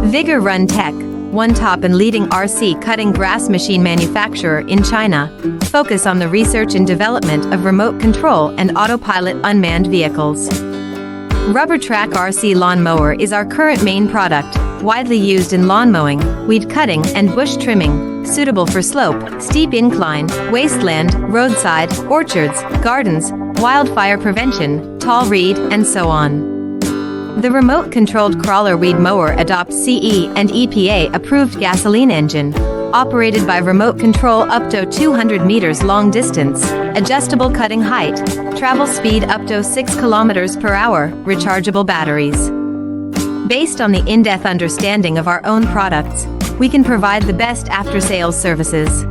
Vigor Run Tech, one top and leading RC cutting grass machine manufacturer in China, focus on the research and development of remote control and autopilot unmanned vehicles. Rubber Track RC Lawn Mower is our current main product, widely used in lawn mowing, weed cutting, and bush trimming, suitable for slope, steep incline, wasteland, roadside, orchards, gardens, wildfire prevention, tall reed, and so on. The remote-controlled crawler weed mower adopts CE and EPA-approved gasoline engine, operated by remote control up to 200 meters long distance, adjustable cutting height, travel speed up to 6 kilometers per hour, rechargeable batteries. Based on the in-depth understanding of our own products, we can provide the best after-sales services.